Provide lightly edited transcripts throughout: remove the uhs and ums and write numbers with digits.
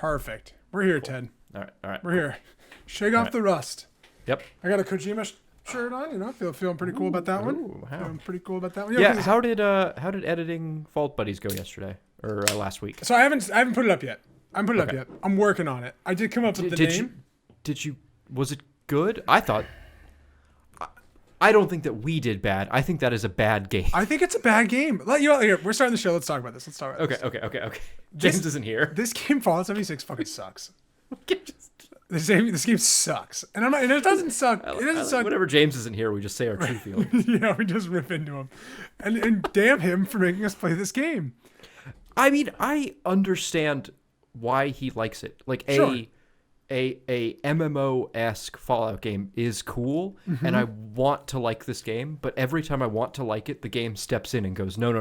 Perfect. We're here, Ted. All right. We're here. Shake off the rust. Yep. I got a Kojima shirt on. You know, feeling pretty cool about that one. Wow. Feeling pretty cool about that one. Yeah. How did editing Fault Buddies go yesterday or last week? So I haven't put it up yet. I haven't put it up yet. I'm working on it. I did come up with the name. Was it good? I don't think that we did bad. I think that is a bad game. I think it's a bad game. Here, we're starting the show. Let's talk about this. Okay. James isn't here. This game, Fallout 76, fucking sucks. This game sucks, and it doesn't suck. It doesn't suck. Whenever James isn't here, we just say our true feelings. Yeah, we just rip into him, and damn him for making us play this game. I mean, I understand why he likes it. Like Sure. a MMO-esque Fallout game is cool, and I want to like this game, but every time I want to like it, the game steps in and goes, no.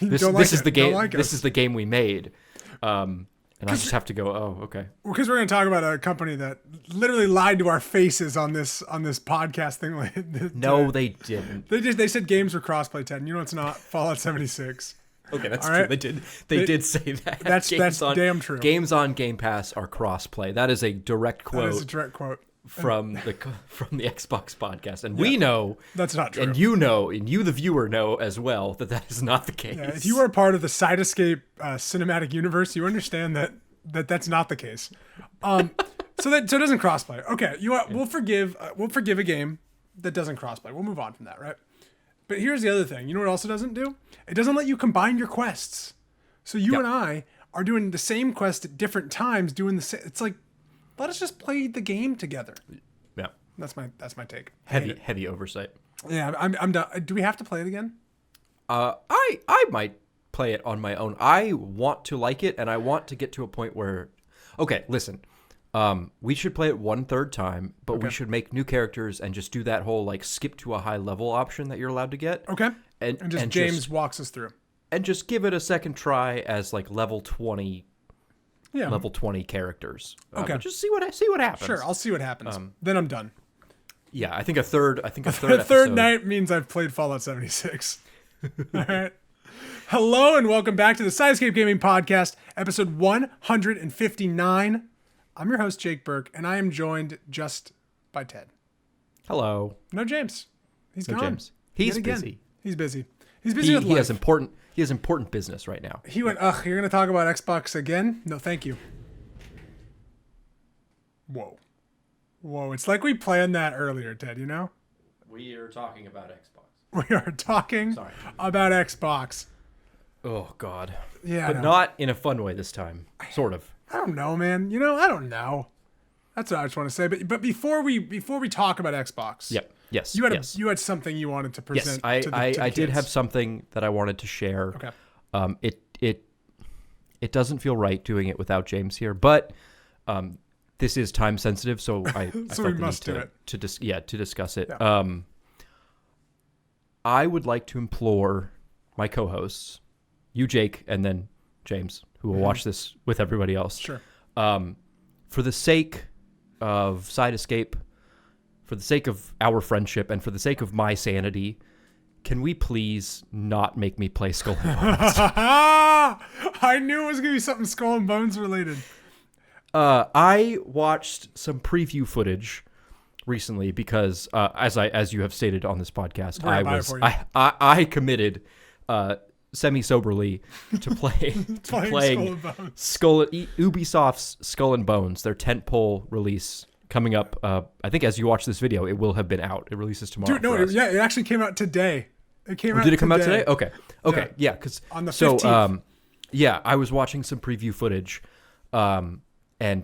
This is the game. This is the game we made. And I just have to go, oh, okay. Well, because we're going to talk about a company that literally lied to our faces on this podcast thing. No, they didn't. They said games were crossplay, Ted. And you know it's not. Fallout 76. Okay, that's true. They did say that. That's damn true. Games on Game Pass are crossplay. That is a direct quote. That is a direct quote from the Xbox podcast, and we know that's not true. And you know, and you the viewer know as well that is not the case. Yeah, if you are part of the Sidescape cinematic universe, you understand that's not the case. So it doesn't crossplay. Okay, we'll forgive a game that doesn't crossplay. We'll move on from that, right? But here's the other thing. You know what it also doesn't do? It doesn't let you combine your quests. So you and I are doing the same quest at different times, doing the same. It's like, let us just play the game together. Yeah, that's my take. Heavy oversight. Yeah, I'm done. Do we have to play it again? I might play it on my own. I want to like it, and I want to get to a point where, okay, listen. We should play it 1/3 time, but we should make new characters and just do that whole like skip to a high level option that you're allowed to get. Okay. And James walks us through. And just give it a second try as like level 20. Yeah. Level 20 characters. Okay. Just see what happens. Sure, I'll see what happens. Then I'm done. Yeah, I think a third. A third night means I've played Fallout 76. All right. Hello and welcome back to the Sidescape Gaming Podcast, episode 159. I'm your host, Jake Burke, and I am joined just by Ted. Hello. No James. He's gone. James. He's busy. He's busy. He's busy with life. He has important business right now. He went, you're going to talk about Xbox again? No, thank you. Whoa. It's like we planned that earlier, Ted, you know? We are talking about Xbox. We are talking about Xbox. Oh, God. Yeah. But not in a fun way this time. Sort of. I don't know, man. You know, I don't know. That's what I just want to say. But before we talk about Xbox. Yep. Yes. You had something you wanted to present. Yes, to the I kids. did have something that I wanted to share. Okay. It doesn't feel right doing it without James here, but this is time sensitive, so I so felt we must do it to discuss it. Yeah. I would like to implore my co-hosts, you, Jake, and then James, who will watch this with everybody else. Sure. For the sake of Side Escape, for the sake of our friendship, and for the sake of my sanity, can we please not make me play Skull and Bones? I knew it was going to be something Skull and Bones related. I watched some preview footage recently because, as you have stated on this podcast, I committed semi-soberly to playing Ubisoft's Skull and Bones, their tentpole release coming up. I think as you watch this video, it will have been out. It releases tomorrow. Dude, no, it actually came out today. It came out. Did it come out today? Okay, yeah, because on the 15th. I was watching some preview footage, and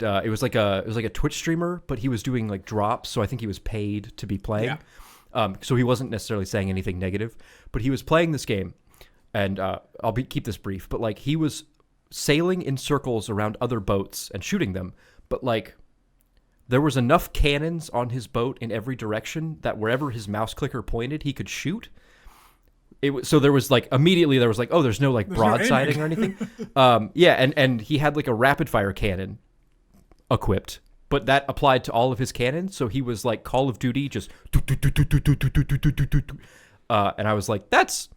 it was like a Twitch streamer, but he was doing like drops, so I think he was paid to be playing. Yeah. So he wasn't necessarily saying anything negative, but he was playing this game, and I'll keep this brief, but like he was sailing in circles around other boats and shooting them, but like there was enough cannons on his boat in every direction that wherever his mouse clicker pointed, he could shoot. So there was like immediately there was like, oh, there's no like broadsiding or anything. And he had like a rapid fire cannon equipped, but that applied to all of his cannons. So he was like Call of Duty, just and I was like, that's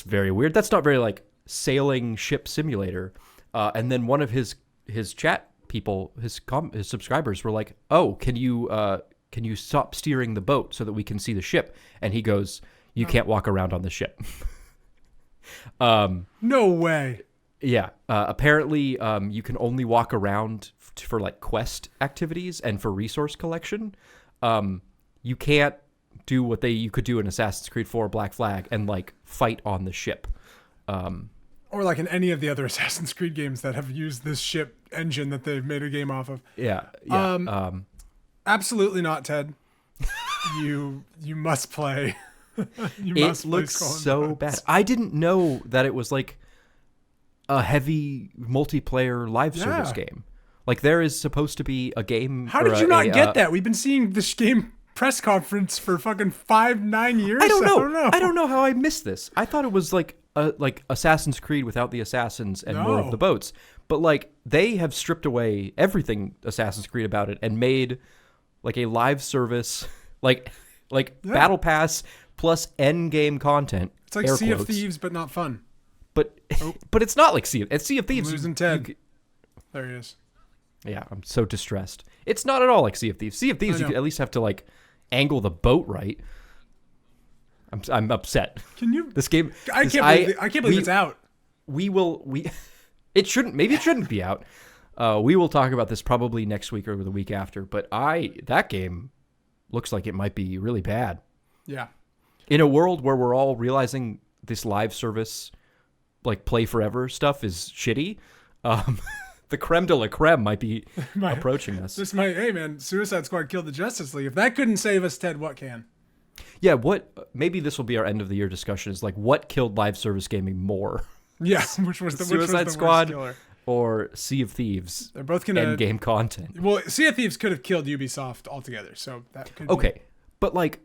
very weird. That's not very like sailing ship simulator. And then one of his his chat people, his subscribers were like, "Oh, can you stop steering the boat so that we can see the ship?" And he goes, "You can't walk around on the ship." No way. Yeah. Apparently, you can only walk around for like quest activities and for resource collection. You can't do what you could do in Assassin's Creed 4 Black Flag and like fight on the ship. Or like in any of the other Assassin's Creed games that have used this ship engine that they've made a game off of. Yeah. Absolutely not, Ted. You must play. It looks so bad. I didn't know that it was like a heavy multiplayer live service game. Like there is supposed to be a game. How did you not get that? We've been seeing this game press conference for fucking 9 years. I don't know. I don't know how I missed this. I thought it was like Assassin's Creed without the assassins and more of the boats. But like they have stripped away everything Assassin's Creed about it and made like a live service, like Battle Pass plus end game content. It's like Sea of Thieves, but not fun. But it's not like Sea of Thieves. Losing Ted. There he is. Yeah, I'm so distressed. It's not at all like Sea of Thieves. Sea of Thieves, you at least have to like angle the boat right. I'm upset. Can you? This game. I can't believe it's out. It shouldn't. Maybe it shouldn't be out. We will talk about this probably next week or the week after. But that game looks like it might be really bad. Yeah. In a world where we're all realizing this live service, like play forever stuff is shitty, the creme de la creme might be approaching us. Hey man, Suicide Squad killed the Justice League. If that couldn't save us, Ted, what can? Yeah, maybe this will be our end of the year discussion is like what killed live service gaming more? Yeah, which was the Suicide Squad or Sea of Thieves? They're both gonna end game content. Well, Sea of Thieves could have killed Ubisoft altogether, so that could be. But like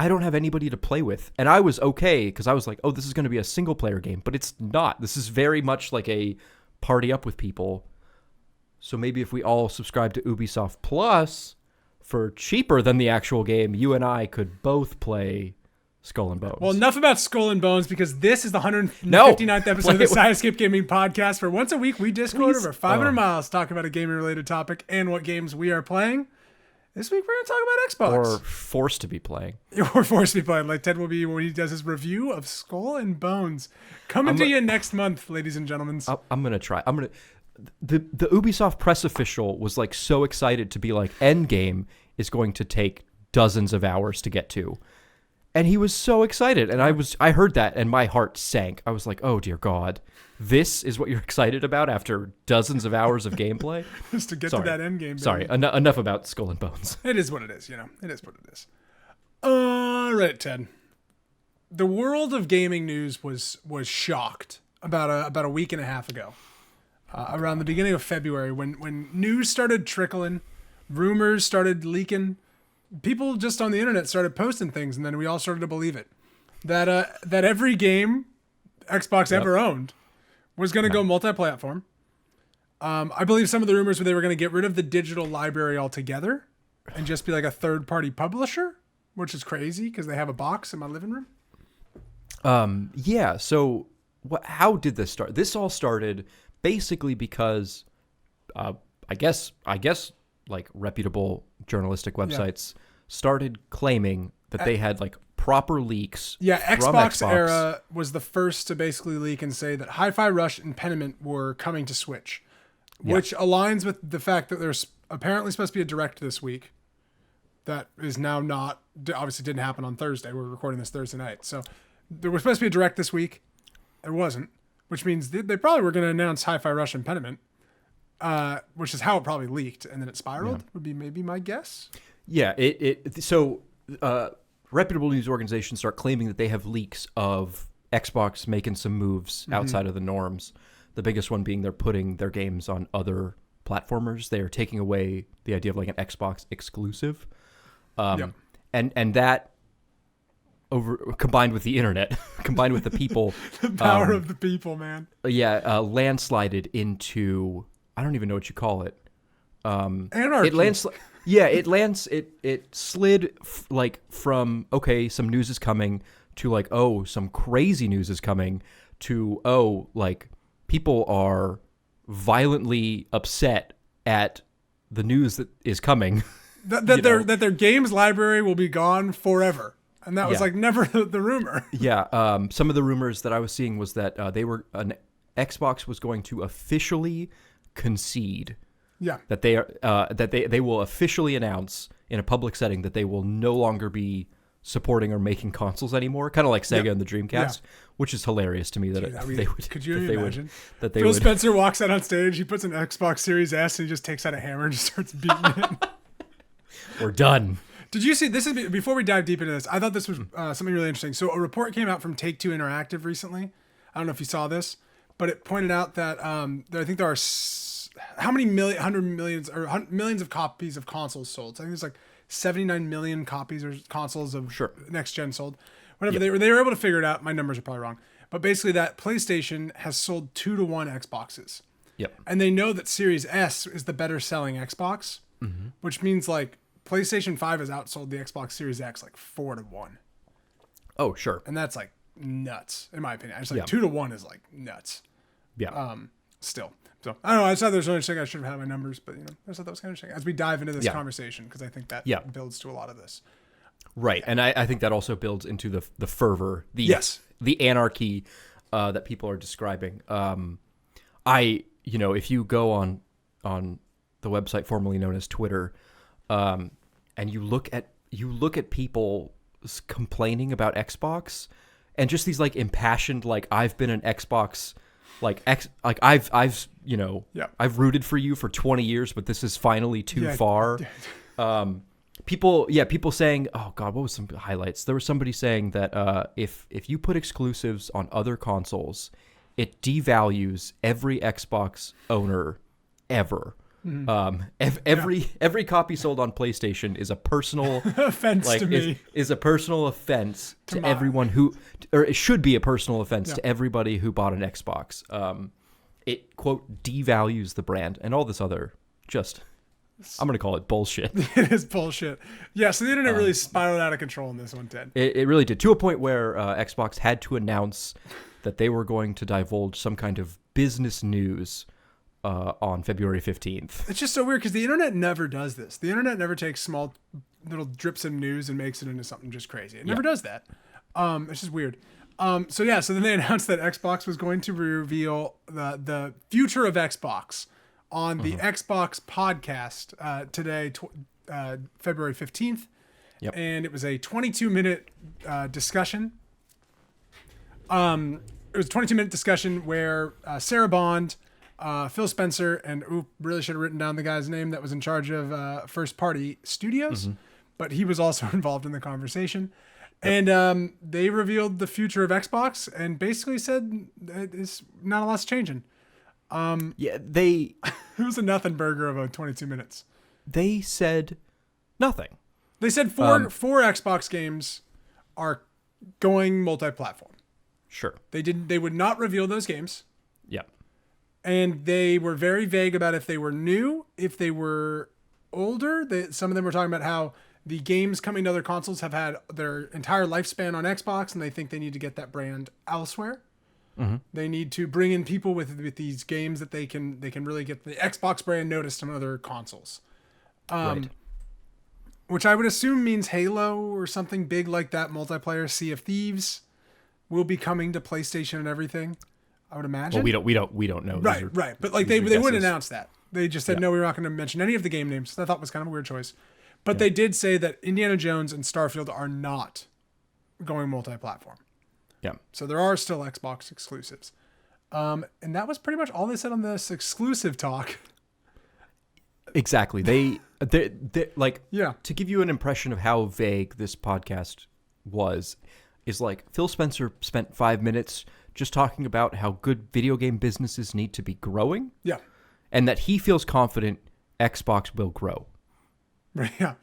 I don't have anybody to play with. And I was okay because I was like, oh, this is going to be a single player game, but it's not. This is very much like a party up with people. So maybe if we all subscribe to Ubisoft Plus for cheaper than the actual game, you and I could both play Skull and Bones. Well, enough about Skull and Bones because this is the 159th episode of the Sidescape Gaming Podcast where once a week we Discord over 500 miles talk about a gaming-related topic and what games we are playing. This week we're going to talk about Xbox. Or forced to be playing. Or forced to be playing, like Ted will be when he does his review of Skull and Bones. Coming to you next month, ladies and gentlemen. I'm going to try. The Ubisoft press official was like so excited to be like, Endgame is going to take dozens of hours to get to. And he was so excited. And I heard that and my heart sank. I was like, oh dear God. This is what you're excited about after dozens of hours of gameplay? Just to get to that end game. Sorry, enough about Skull and Bones. It is what it is, It is what it is. All right, Ted. The world of gaming news was shocked about a week and a half ago. Around the beginning of February when news started trickling, rumors started leaking, people just on the internet started posting things, and then we all started to believe it. That every game Xbox ever owned was going to go multi-platform. I believe some of the rumors were they were going to get rid of the digital library altogether and just be like a third-party publisher, which is crazy because they have a box in my living room. Yeah. So how did this start? This all started basically because I guess like reputable journalistic websites started claiming that they had like proper leaks. Yeah, Xbox era was the first to basically leak and say that Hi-Fi Rush and Pentiment were coming to Switch, which aligns with the fact that there's apparently supposed to be a direct this week. That is now not, obviously didn't happen on Thursday. We're recording this Thursday night. So there was supposed to be a direct this week. It wasn't, which means they probably were going to announce Hi-Fi Rush and Pentiment, which is how it probably leaked. And then it spiraled would be maybe my guess. Yeah, so reputable news organizations start claiming that they have leaks of Xbox making some moves outside of the norms. The biggest one being they're putting their games on other platformers. They are taking away the idea of like an Xbox exclusive. And that combined with the internet, combined with the people. The power of the people, man. Landslided into, I don't even know what you call it. Anarchy. It slid like from, okay, some news is coming to like, oh, some crazy news is coming to, oh, like people are violently upset at the news that is coming. That their games library will be gone forever. And that was like never the rumor. Yeah. Some of the rumors that I was seeing was that Xbox was going to officially concede. Yeah. That they will officially announce in a public setting that they will no longer be supporting or making consoles anymore, kind of like Sega and the Dreamcast, which is hilarious to me that they would. Could you imagine? Phil Spencer walks out on stage, he puts an Xbox Series S, and he just takes out a hammer and just starts beating it. We're done. Did you see, this is before we dive deep into this, I thought this was something really interesting. So a report came out from Take-Two Interactive recently. I don't know if you saw this, but it pointed out that I think there are how many millions of copies of consoles sold. So I think there's like 79 million copies or consoles of next gen sold. Whatever, they were able to figure it out. My numbers are probably wrong. But basically that PlayStation has sold 2 to 1 Xboxes. Yep. And they know that Series S is the better selling Xbox, which means like PlayStation 5 has outsold the Xbox Series X like 4 to 1. Oh, sure. And that's like nuts, in my opinion. It's like 2 to 1 is like nuts. Yeah. Still. So I don't know. I just thought there was really interesting. I should have had my numbers, but I just thought that was kind of interesting as we dive into this conversation, because I think that builds to a lot of this. Right. And I think that also builds into the fervor, the anarchy that people are describing. If you go on the website formerly known as Twitter, and you look at people complaining about Xbox and just these like impassioned, like, I've been an Xbox, I've rooted for you for 20 years, but this is finally too far. People saying, oh God, what was some highlights? There was somebody saying that if you put exclusives on other consoles, it devalues every Xbox owner ever. Every copy sold on PlayStation is a personal offense to me. Is a personal offense to everyone or it should be a personal offense to everybody who bought an Xbox. It quote devalues the brand and all this other I'm going to call it bullshit. It is bullshit. Yeah, so the internet really spiraled out of control in this one, Ted. It really did, to a point where Xbox had to announce that they were going to divulge some kind of business news on February 15th. It's just so weird because the internet never does this. The internet never takes small little drips of news and makes it into something just crazy. It never does that. It's just weird. So then they announced that Xbox was going to reveal the future of Xbox on the Xbox podcast today, February 15th. Yep. And it was a 22-minute discussion. It was a 22-minute discussion where Sarah Bond, Phil Spencer, and really should have written down the guy's name that was in charge of First Party Studios, but he was also involved in the conversation. Yep. And they revealed the future of Xbox and basically said it's not a lot's changing. It was a nothing burger of 22 minutes. They said nothing. They said four Xbox games are going multi-platform. Sure. They would not reveal those games. Yeah. And they were very vague about if they were new, if they were older. Some of them were talking about how the games coming to other consoles have had their entire lifespan on Xbox, and they think they need to get that brand elsewhere. They need to bring in people with these games that they can really get the Xbox brand noticed on other consoles. Right. Which I would assume means Halo or something big like that. Multiplayer, Sea of Thieves will be coming to PlayStation and everything, I would imagine. Well, we don't know. Right. But like they wouldn't announce that. They just said, no, we're not going to mention any of the game names. I thought was kind of a weird choice. But they did say that Indiana Jones and Starfield are not going multi-platform. Yeah. So there are still Xbox exclusives. And that was pretty much all they said on this exclusive talk. Exactly. They to give you an impression of how vague this podcast is like Phil Spencer spent 5 minutes just talking about how good video game businesses need to be growing. Yeah. And that he feels confident Xbox will grow. Right. Yeah.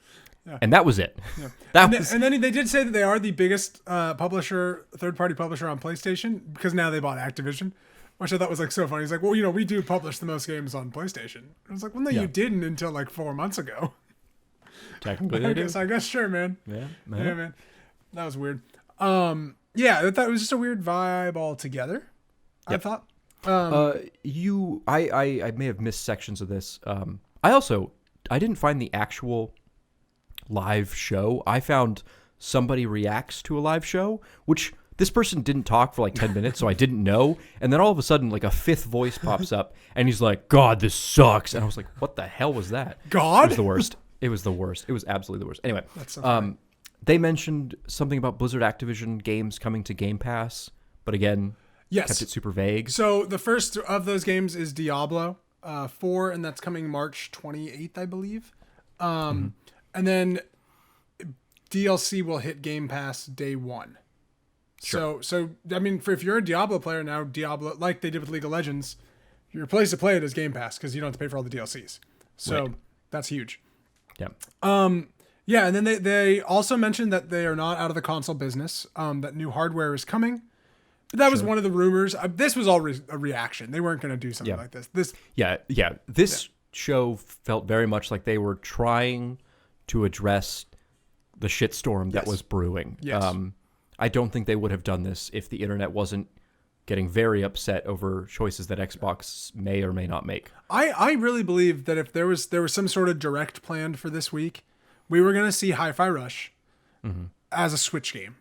And that was it. Yeah. And then they did say that they are the biggest third-party publisher on PlayStation because now they bought Activision, which I thought was like so funny. He's like, well, we do publish the most games on PlayStation. I was like, well, no, you didn't until like 4 months ago. Technically, I guess sure, man. Yeah, man. That was weird. I thought it was just a weird vibe altogether. I thought. I may have missed sections of this. I didn't find the actual live show. I found somebody reacts to a live show, which this person didn't talk for like 10 minutes, so I didn't know. And then all of a sudden, like a fifth voice pops up, and he's like, "God, this sucks." And I was like, "What the hell was that?" God? It was the worst. It was the worst. It was absolutely the worst. Anyway, That's so funny. they mentioned something about Blizzard Activision games coming to Game Pass, but again, Yes. kept it super vague. So the first of those games is Diablo 4, and that's coming March 28th, I believe. And then DLC will hit Game Pass day one. Sure. So I mean, if you're a Diablo player now, Diablo, like they did with League of Legends, your place to play it is Game Pass because you don't have to pay for all the DLCs. So Right. that's huge. Yeah. Yeah, and then they also mentioned that they are not out of the console business. That new hardware is coming. But that was one of the rumors. This was all a reaction. They weren't going to do something like this. This show felt very much like they were trying to address the shitstorm that was brewing. Yes. I don't think they would have done this if the internet wasn't getting very upset over choices that Xbox may or may not make. I really believe that if there was some sort of direct planned for this week, we were going to see Hi-Fi Rush as a Switch game.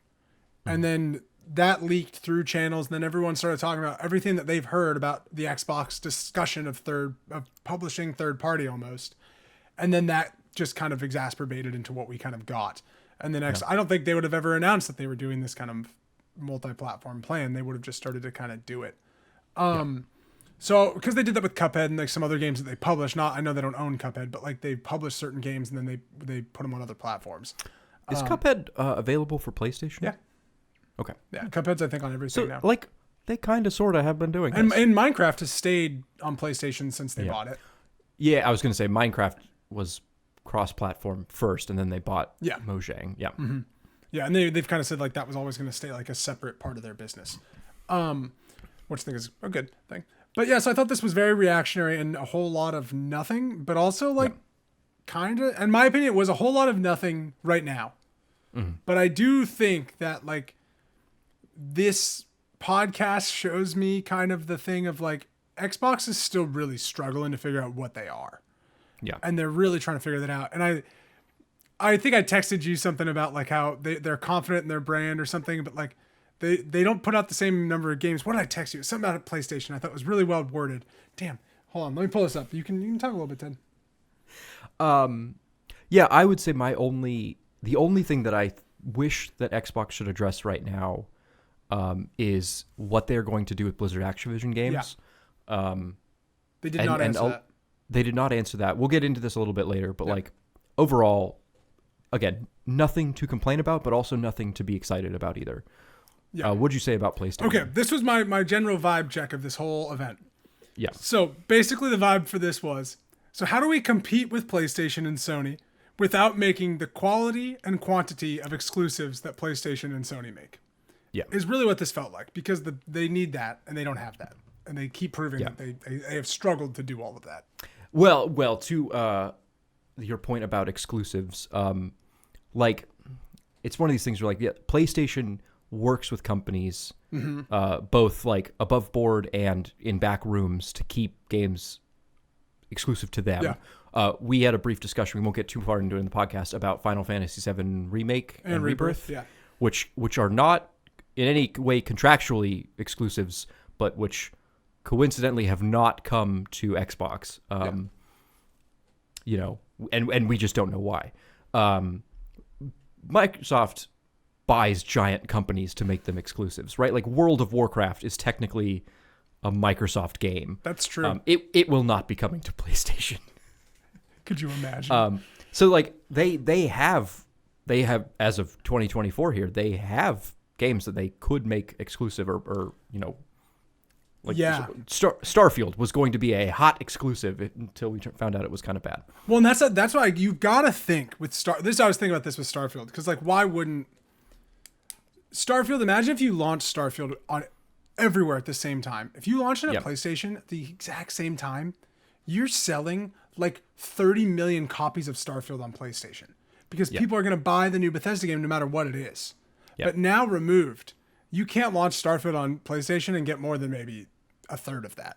And then that leaked through channels, and then everyone started talking about everything that they've heard about the Xbox discussion of publishing third party almost. And then that just kind of exacerbated into what we kind of got. And then I don't think they would have ever announced that they were doing this kind of multi-platform plan. They would have just started to kind of do it. So because they did that with Cuphead and like some other games that they publish. I know they don't own Cuphead, but like they publish certain games and then they put them on other platforms. Is Cuphead available for PlayStation? Yeah. Okay. Yeah, Cuphead's I think on everything So now. like they kind of sort of have been doing And this. Minecraft has stayed on PlayStation since they bought it. Yeah, I was going to say Minecraft was cross-platform first, and then they bought Yeah. Mojang. Yeah. Yeah, and they've kind of said like that was always going to stay like a separate part of their business, which I think is a good thing. But yeah, so I thought this was very reactionary and a whole lot of nothing, but also like kind of, in my opinion, it was a whole lot of nothing right now. But I do think that like this podcast shows me kind of the thing of like Xbox is still really struggling to figure out what they are. Yeah. And they're really trying to figure that out. And I think I texted you something about like how they're confident in their brand or something, but like they don't put out the same number of games. What did I text you? Something about PlayStation I thought was really well worded. Damn. Hold on, let me pull this up. You can talk a little bit, Ted. Yeah, I would say the only thing that I wish that Xbox should address right now is what they're going to do with Blizzard Activision games. They did not answer that. They did not answer that. We'll get into this a little bit later, but like overall, again, nothing to complain about, but also nothing to be excited about either. Yeah. What'd you say about PlayStation? Okay, this was my general vibe check of this whole event. Yeah. So basically the vibe for this was, so how do we compete with PlayStation and Sony without making the quality and quantity of exclusives that PlayStation and Sony make? Yeah. Is really what this felt like, because they need that and they don't have that. And they keep proving that they have struggled to do all of that. Well, to your point about exclusives, like it's one of these things where like PlayStation works with companies both like above board and in back rooms to keep games exclusive to them. Yeah. We had a brief discussion, we won't get too far into it in the podcast, about Final Fantasy VII Remake and Rebirth, which are not in any way contractually exclusives, but which coincidentally have not come to Xbox. You know, and we just don't know why. Microsoft buys giant companies to make them exclusives, right? Like World of Warcraft is technically a Microsoft game. That's true. It will not be coming to PlayStation. Could you imagine? So like they have as of 2024 here, they have games that they could make exclusive or you know, like Starfield was going to be a hot exclusive until we found out it was kind of bad. Well, and that's why you got to think with this. I was thinking about this with Starfield, because like, why wouldn't Starfield? Imagine if you launched Starfield on everywhere at the same time. If you launched it at PlayStation at the exact same time, you're selling like 30 million copies of Starfield on PlayStation, because people are going to buy the new Bethesda game no matter what it is. But now removed, you can't launch Starfield on PlayStation and get more than maybe a third of that.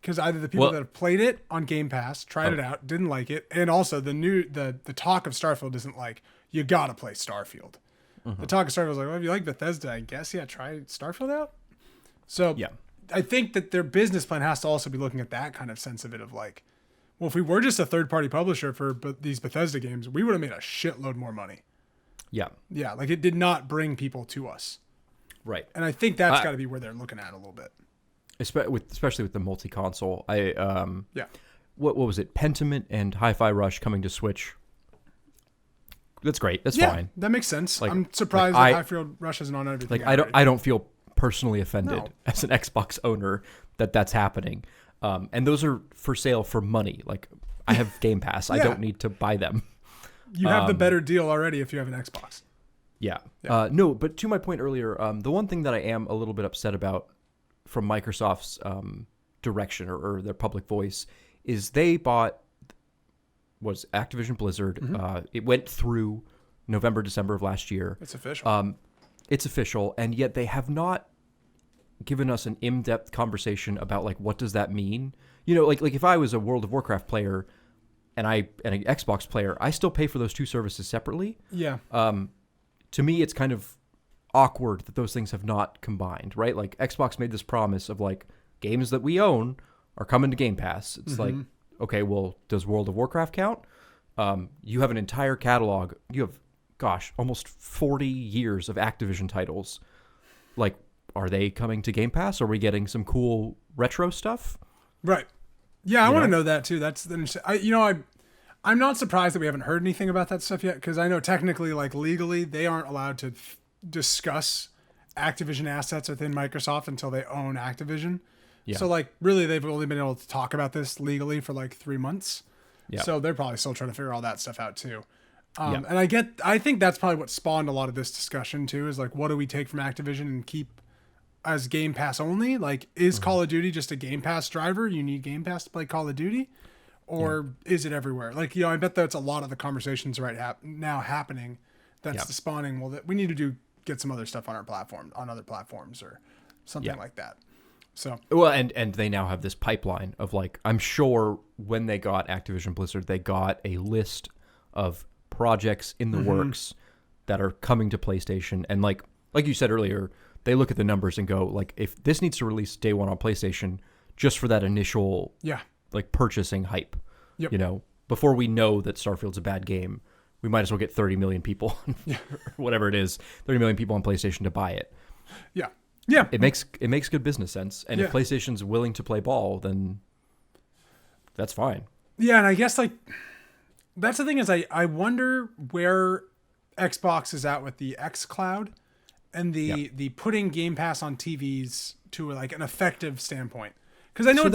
Because either the people that have played it on Game Pass, tried it out, didn't like it, and also the talk of Starfield isn't like, you gotta play Starfield. The talk of Starfield is like, well, if you like Bethesda, I guess, try Starfield out. So I think that their business plan has to also be looking at that kind of sense of it of like, well, if we were just a third-party publisher for these Bethesda games, we would have made a shitload more money. Yeah. Yeah, like it did not bring people to us. Right. And I think that's got to be where they're looking at a little bit. Especially with the multi-console. What was it? Pentiment and Hi-Fi Rush coming to Switch. That's great. That's fine. That makes sense. Like, I'm surprised that Hi-Fi Rush isn't on everything. Like I don't feel personally offended as an Xbox owner that's happening. And those are for sale for money. Like I have Game Pass. I don't need to buy them. You have the better deal already if you have an Xbox. Yeah. No, but to my point earlier, the one thing that I am a little bit upset about from Microsoft's direction or their public voice is they bought Activision Blizzard. It went through November, December of last year. It's official. It's official, and yet they have not given us an in-depth conversation about like what does that mean. You know, like if I was a World of Warcraft player and an Xbox player, I still pay for those two services separately. Yeah. To me, it's kind of awkward that those things have not combined, right? Like Xbox made this promise of like games that we own are coming to Game Pass. It's like, okay, well, does World of Warcraft count? You have an entire catalog. You have, almost 40 years of Activision titles. Like, are they coming to Game Pass? Are we getting some cool retro stuff? Right. Yeah, I want to know that too. That's interesting. I'm not surprised that we haven't heard anything about that stuff yet, because I know technically, like legally, they aren't allowed to discuss Activision assets within Microsoft until they own Activision. Yeah. So like really they've only been able to talk about this legally for like 3 months. Yeah. So they're probably still trying to figure all that stuff out too. And I think that's probably what spawned a lot of this discussion too, is like, what do we take from Activision and keep as Game Pass only? Like, is Call of Duty just a Game Pass driver? You need Game Pass to play Call of Duty? Or is it everywhere? Like, I bet that's a lot of the conversations now happening. That's the spawning. Well, that we need to get some other stuff on our platform, on other platforms, or something like that. So and they now have this pipeline of like, I'm sure when they got Activision Blizzard, they got a list of projects in the works that are coming to PlayStation, and like you said earlier, they look at the numbers and go like, if this needs to release day one on PlayStation, just for that initial like purchasing hype, you know, before we know that Starfield's a bad game, we might as well get 30 million people, whatever it is, 30 million people on PlayStation to buy it. Yeah. Yeah. It makes good business sense. And if PlayStation's willing to play ball, then that's fine. Yeah. And I guess like, that's the thing is I wonder where Xbox is at with the xCloud and the putting Game Pass on TVs to like an effective standpoint. Because I know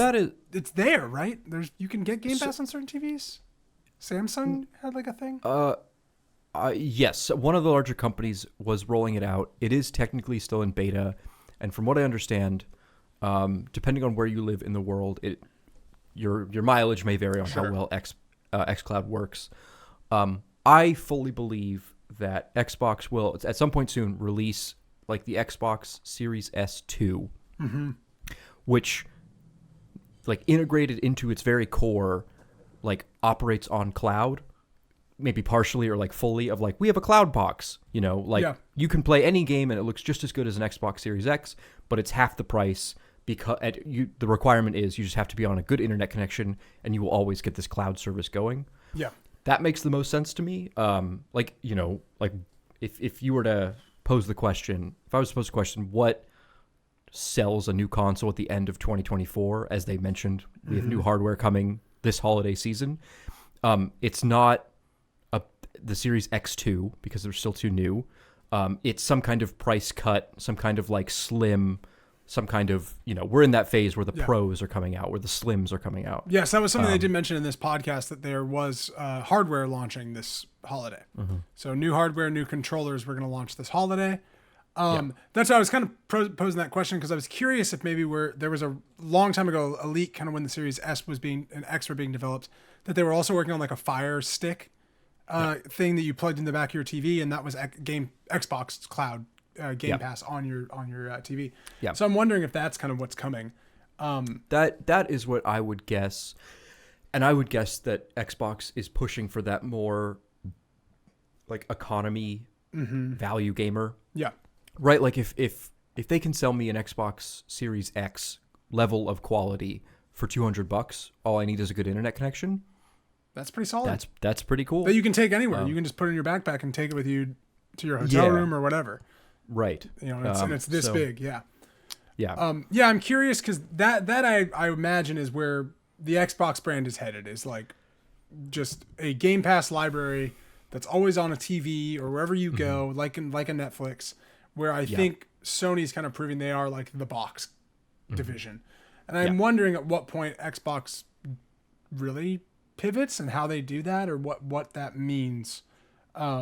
it's there, right? You can get Game Pass on certain TVs. Samsung had like a thing. Yes, one of the larger companies was rolling it out. It is technically still in beta, and from what I understand, depending on where you live in the world, your mileage may vary on how well xCloud works. I fully believe that Xbox will at some point soon release like the Xbox Series S2, which like integrated into its very core, like operates on cloud, maybe partially or like fully, of like, we have a cloud box, you know, like you can play any game and it looks just as good as an Xbox Series X, but it's half the price because the requirement is you just have to be on a good internet connection and you will always get this cloud service going. Yeah. That makes the most sense to me. Like, you know, like if you were to pose the question, if I was to pose the question, what sells a new console at the end of 2024, as they mentioned, we have new hardware coming this holiday season. It's not the Series X2 because they're still too new. It's some kind of price cut, some kind of like slim, some kind of, you know, we're in that phase where the pros are coming out, where the slims are coming out. Yes, that was something they did mention in this podcast, that there was hardware launching this holiday. So new hardware, new controllers were going to launch this holiday. That's why I was kind of posing that question, because I was curious if maybe there was a long time ago a leak, kind of when the Series S was X were being developed, that they were also working on like a Fire Stick thing that you plugged in the back of your TV, and that was Xbox Cloud Game Pass on your TV. So I'm wondering if that's kind of what's coming. That is what I would guess. And I would guess that Xbox is pushing for that more like economy value gamer. Yeah. Right? Like if they can sell me an Xbox Series X level of quality for $200, all I need is a good internet connection. That's pretty solid. That's pretty cool. That you can take anywhere. You can just put it in your backpack and take it with you to your hotel room or whatever. Right. You know, and it's this big. Yeah. Yeah. Yeah, I'm curious because that I imagine is where the Xbox brand is headed, is like just a Game Pass library that's always on a TV or wherever you go, like a Netflix, where I think Sony's kind of proving they are like the box division. And I'm wondering at what point Xbox really pivots and how they do that, or what that means. Yeah,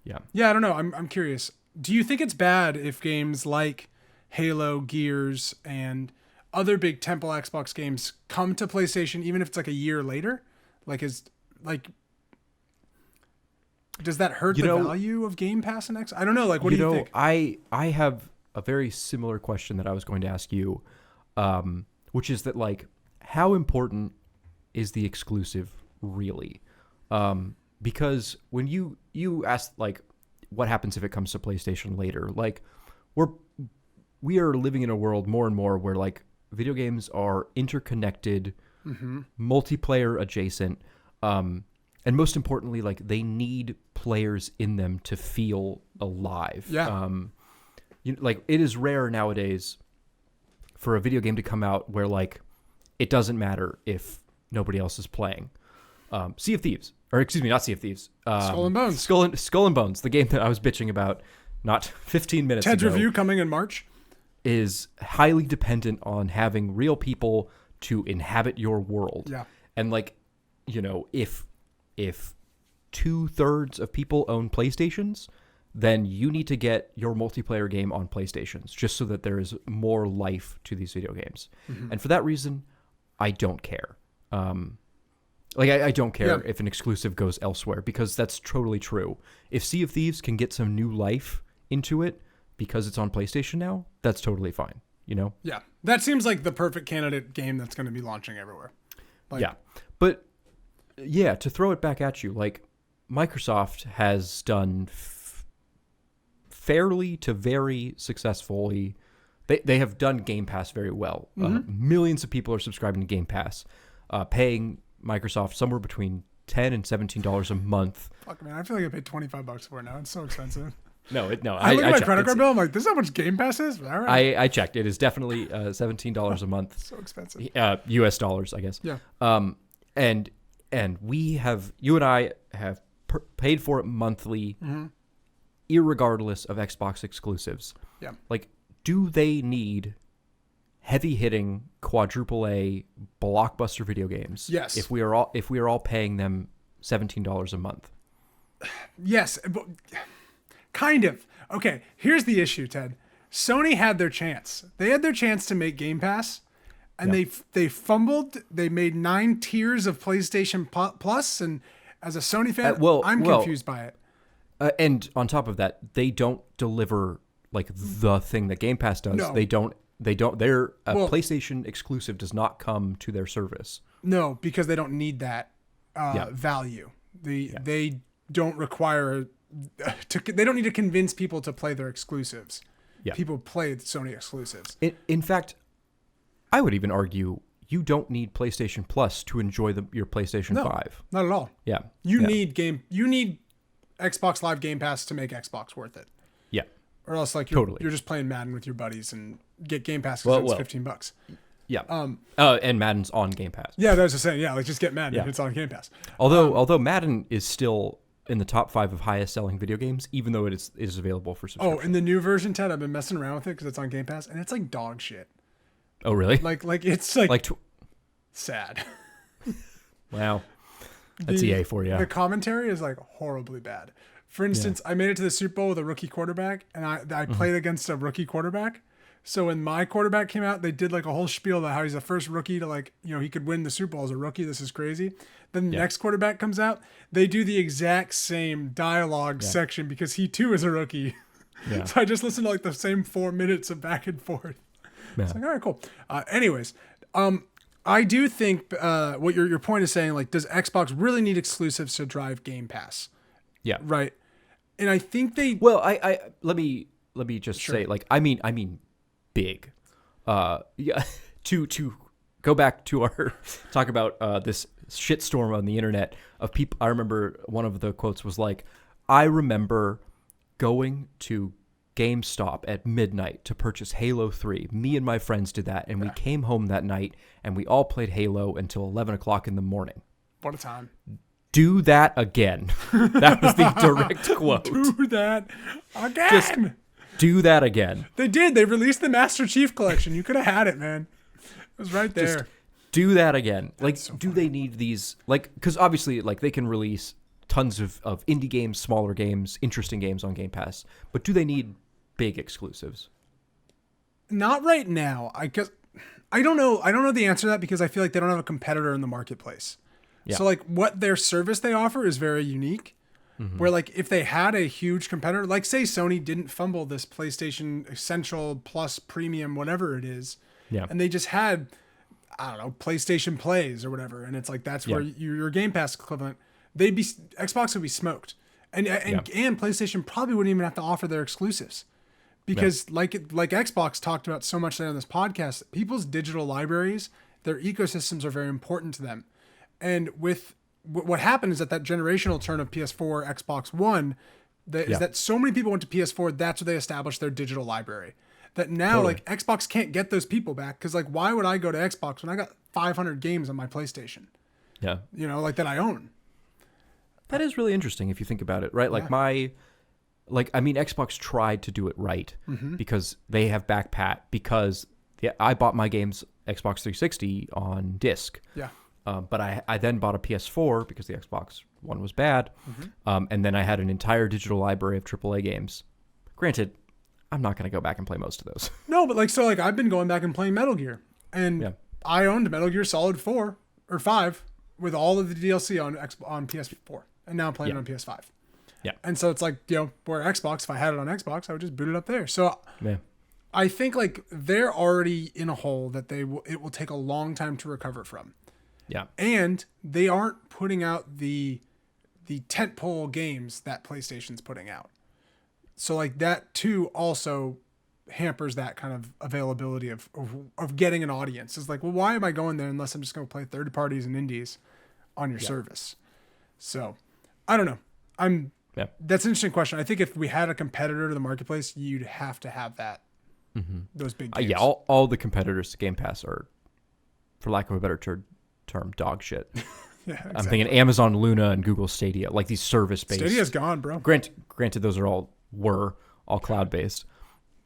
I don't know. I'm curious. Do you think it's bad if games like Halo, Gears, and other big Temple Xbox games come to PlayStation, even if it's like a year later? Does that hurt the value of Game Pass and X? I don't know. Like, what do you think? I have a very similar question that I was going to ask you, which is that, like, how important is the exclusive really? Because when you asked, like, what happens if it comes to PlayStation later, like, we are living in a world more and more where, like, video games are interconnected, multiplayer adjacent, and most importantly, like, they need players in them to feel alive. Yeah. Like, it is rare nowadays for a video game to come out where, like, it doesn't matter if nobody else is playing. Sea of Thieves, or excuse me, not Sea of Thieves. Skull and Bones. Skull and Bones, the game that I was bitching about not 15 minutes Ted's ago. review coming in March. Is highly dependent on having real people to inhabit your world. Yeah. And, like, you know, if 2/3 of people own PlayStations, then you need to get your multiplayer game on PlayStations just so that there is more life to these video games. And for that reason, I don't care. I don't care if an exclusive goes elsewhere, because that's totally true. If Sea of Thieves can get some new life into it because it's on PlayStation now, that's totally fine, you know? Yeah. That seems like the perfect candidate game that's going to be launching everywhere. Yeah. But, yeah, to throw it back at you, like, Microsoft has done fairly to very successfully. They have done Game Pass very well. Millions of people are subscribing to Game Pass, paying Microsoft somewhere between $10 and $17 a month. Fuck, man, I feel like I paid $25 for it now. It's so expensive. No. I look at my credit card bill. I'm like, this is how much Game Pass is? All right. I checked. It is definitely $17 a month. So expensive. US dollars, I guess. Yeah. And you and I have paid for it monthly, irregardless of Xbox exclusives. Yeah. Like, do they need heavy-hitting quadruple A blockbuster video games? Yes. If we are all paying them $17 a month. Yes. Kind of. Okay, here's the issue, Ted. Sony had their chance. They had their chance to make Game Pass, and they fumbled. They made 9 tiers of PlayStation Plus, and as a Sony fan, I'm confused by it. And on top of that, they don't deliver, like, the thing that Game Pass does. No. They don't. Their PlayStation exclusive does not come to their service. No, because they don't need that value. They don't require. They don't need to convince people to play their exclusives. Yeah. People play Sony exclusives. In fact, I would even argue you don't need PlayStation Plus to enjoy your PlayStation 5. Not at all. Yeah. You need Xbox Live Game Pass to make Xbox worth it. Yeah. Or else, like, you're just playing Madden with your buddies and get Game Pass because it's $15. Yeah. And Madden's on Game Pass. Yeah, that was just saying. Yeah, like, just get Madden if it's on Game Pass. Although Madden is still in the top 5 of highest selling video games, even though it is available for subscription. Oh, in the new version, Ted, I've been messing around with it because it's on Game Pass, and it's like dog shit. Oh, really? Like it's like sad. Wow. That's EA for you. The commentary is, like, horribly bad. For instance, I made it to the Super Bowl with a rookie quarterback, and I played against a rookie quarterback. So when my quarterback came out, they did, like, a whole spiel about how he's the first rookie to, like, you know, he could win the Super Bowl as a rookie. This is crazy. Then the next quarterback comes out. They do the exact same dialogue section because he too is a rookie. So I just listened to, like, the same 4 minutes of back and forth. Yeah. It's like, all right, cool. Anyways, I do think what your point is saying, like, does Xbox really need exclusives to drive Game Pass? Yeah. Right. And I think they. Well, I let me just say, like, I mean, big. Yeah. To go back to our talk about this shitstorm on the internet of people. I remember one of the quotes was like, "I remember going to GameStop at midnight to purchase Halo 3. Me and my friends did that, and we came home that night, and we all played Halo until 11 o'clock in the morning. What a time. Do that again." That was the direct quote. Do that again. Just do that again. They did. They released the Master Chief Collection. You could have had it, man. It was right there. Just do that again. Like, so do they need these? Like, because obviously, like, they can release tons of indie games, smaller games, interesting games on Game Pass, but do they need big exclusives? Not right now. I don't know. I don't know the answer to that because I feel like they don't have a competitor in the marketplace. Yeah. So, like, what their service they offer is very unique. Mm-hmm. Where, like, if they had a huge competitor, like, say Sony didn't fumble this PlayStation Essential Plus Premium, whatever it is, and they just had, I don't know, PlayStation Plays or whatever, and it's like that's where your Game Pass equivalent, Xbox would be smoked, and PlayStation probably wouldn't even have to offer their exclusives. Because like Xbox talked about so much there on this podcast, people's digital libraries, their ecosystems are very important to them. And with what happened is that generational turn of PS4, Xbox One, is that so many people went to PS4, that's where they established their digital library. That now, like, Xbox can't get those people back because, like, why would I go to Xbox when I got 500 games on my PlayStation? Yeah. You know, like, that I own. That is really interesting if you think about it, right? Like, Xbox tried to do it right because they have back pat because I bought my games Xbox 360 on disc. Yeah. But I then bought a PS4 because the Xbox One was bad. And then I had an entire digital library of AAA games. Granted, I'm not going to go back and play most of those. No, but I've been going back and playing Metal Gear. And I owned Metal Gear Solid 4 or 5 with all of the DLC on PS4. And now I'm playing it on PS5. Yeah. And so it's like, you know, where Xbox, if I had it on Xbox, I would just boot it up there. So I think, like, they're already in a hole that it will take a long time to recover from. Yeah. And they aren't putting out the tentpole games that PlayStation's putting out. So, like, that too also hampers that kind of availability of getting an audience. It's like, well, why am I going there unless I'm just going to play third parties and indies on your service? So, I don't know. That's an interesting question. I think if we had a competitor to the marketplace, you'd have to have that. Those big games. All the competitors to Game Pass are, for lack of a better term, dog shit. Exactly. I'm thinking Amazon Luna and Google Stadia, like these service-based. Stadia's gone, bro. Granted, those are all cloud-based.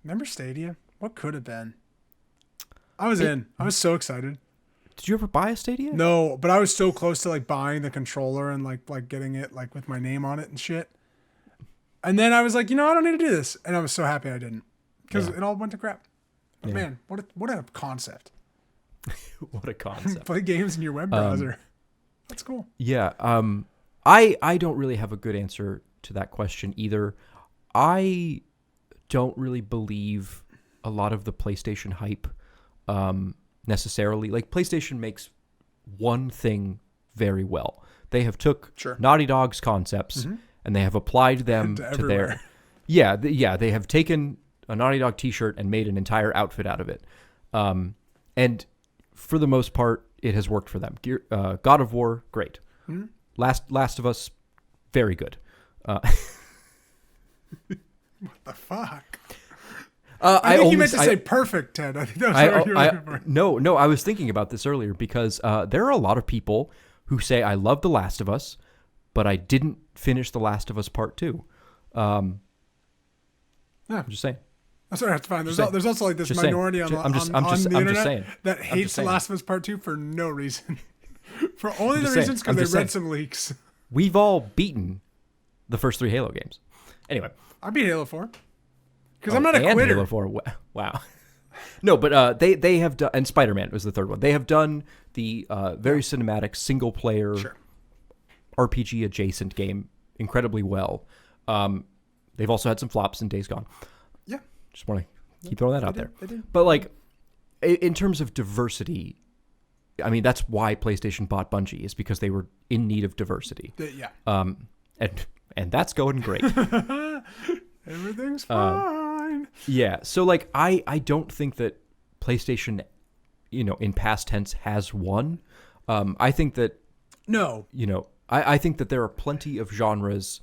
Remember Stadia? What could have been? I was so excited. Did you ever buy a Stadia? No, but I was so close to, like, buying the controller and like getting it, like, with my name on it and shit. And then I was like, you know, I don't need to do this, and I was so happy I didn't because it all went to crap. But man, what a concept! What a concept! Play games in your web browser. That's cool. Yeah. I don't really have a good answer to that question either. I don't really believe a lot of the PlayStation hype necessarily. Like, PlayStation makes one thing very well. They have took Naughty Dog's concepts and they have applied them to their... They have taken a Naughty Dog t-shirt and made an entire outfit out of it. And for the most part, it has worked for them. God of War, great. Last of Us, very good. What the fuck? I think you meant to say perfect, Ted. I think that was what you were looking for. No, I was thinking about this earlier because there are a lot of people who say, I love The Last of Us, but I didn't finish The Last of Us Part 2. I'm just saying. That's all right, that's fine. There's also like this minority on the internet that hates The Last of Us Part 2 for no reason. For only the reasons because they read some leaks. We've all beaten the first 3 Halo games. Anyway. I beat Halo 4. Because I'm not a quitter. Halo 4. Wow. No, but they have done, and Spider-Man was the third one. They have done the very cinematic single-player RPG adjacent game incredibly well. They've also had some flops in Days Gone. Yeah. Just want to keep throwing that out there. But, like, in terms of diversity, I mean, that's why PlayStation bought Bungie, is because they were in need of diversity. Yeah. And that's going great. Everything's fine. Yeah. So like, I don't think that PlayStation, in past tense has won. I think that no. I think that there are plenty of genres